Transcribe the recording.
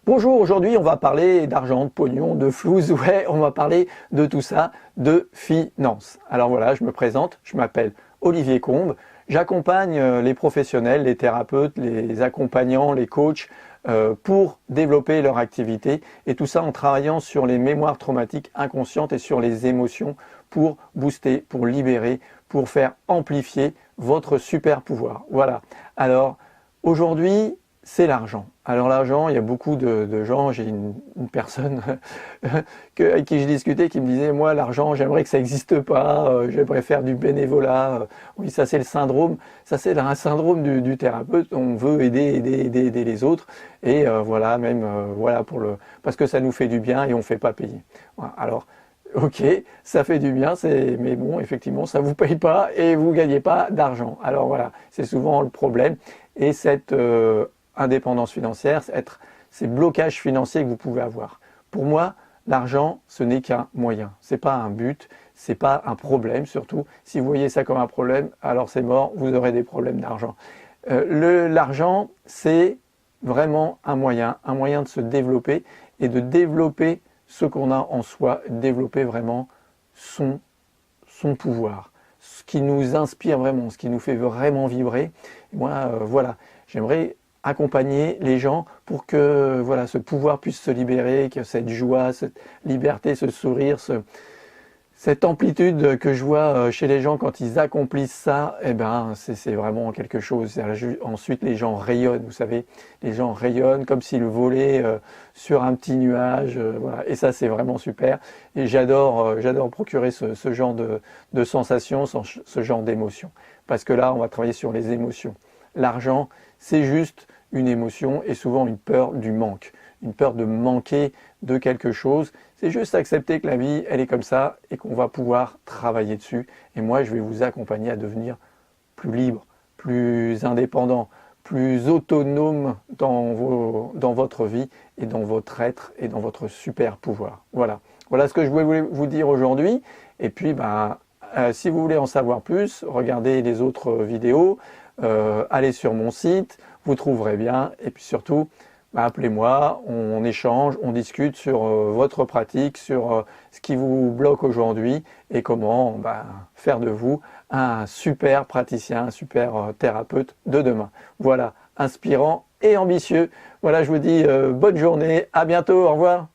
Bonjour, aujourd'hui on va parler d'argent, de pognon, de flouze, ouais, on va parler de tout ça, de finance. Alors voilà, je me présente, je m'appelle Olivier Combe, j'accompagne les professionnels, les thérapeutes, les accompagnants, les coachs pour développer leur activité et tout ça en travaillant sur les mémoires traumatiques inconscientes et sur les émotions pour booster, pour libérer, pour faire amplifier votre super pouvoir. Voilà, alors aujourd'hui c'est l'argent. Alors l'argent, il y a beaucoup de gens, j'ai une personne avec qui je discutais qui me disait, moi l'argent, j'aimerais que ça n'existe pas, j'aimerais faire du bénévolat. Oui, ça c'est le syndrome, ça c'est un syndrome du thérapeute, on veut aider les autres, et voilà, même voilà parce que ça nous fait du bien et on ne fait pas payer. Voilà. Alors, ok, ça fait du bien, mais bon, effectivement, ça ne vous paye pas et vous ne gagnez pas d'argent. Alors voilà, c'est souvent le problème. Et cette indépendance financière, ces blocages financiers que vous pouvez avoir. Pour moi, l'argent, ce n'est qu'un moyen. Ce n'est pas un but, ce n'est pas un problème surtout. Si vous voyez ça comme un problème, alors c'est mort, vous aurez des problèmes d'argent. L'argent, c'est vraiment un moyen de se développer et de développer ce qu'on a en soi, développer vraiment son pouvoir, ce qui nous inspire vraiment, ce qui nous fait vraiment vibrer. Et moi, voilà, j'aimerais accompagner les gens pour que voilà, ce pouvoir puisse se libérer, que cette joie, cette liberté, ce sourire, cette amplitude que je vois chez les gens quand ils accomplissent ça, eh ben, c'est vraiment quelque chose. Ensuite, les gens rayonnent, vous savez, les gens rayonnent comme s'ils volaient sur un petit nuage. Voilà. Et ça, c'est vraiment super. Et j'adore procurer ce genre de sensations, ce genre d'émotions. Parce que là, on va travailler sur les émotions. L'argent, c'est juste une émotion et souvent une peur du manque, une peur de manquer de quelque chose. C'est juste accepter que la vie, elle est comme ça et qu'on va pouvoir travailler dessus. Et moi, je vais vous accompagner à devenir plus libre, plus indépendant, plus autonome dans votre vie et dans votre être et dans votre super pouvoir. Voilà. Voilà ce que je voulais vous dire aujourd'hui. Et puis, si vous voulez en savoir plus, regardez les autres vidéos, allez sur mon site, vous trouverez bien. Et puis surtout, appelez-moi, on échange, on discute sur votre pratique, sur ce qui vous bloque aujourd'hui et comment faire de vous un super praticien, un super thérapeute de demain. Voilà, inspirant et ambitieux. Voilà, je vous dis bonne journée, à bientôt, au revoir.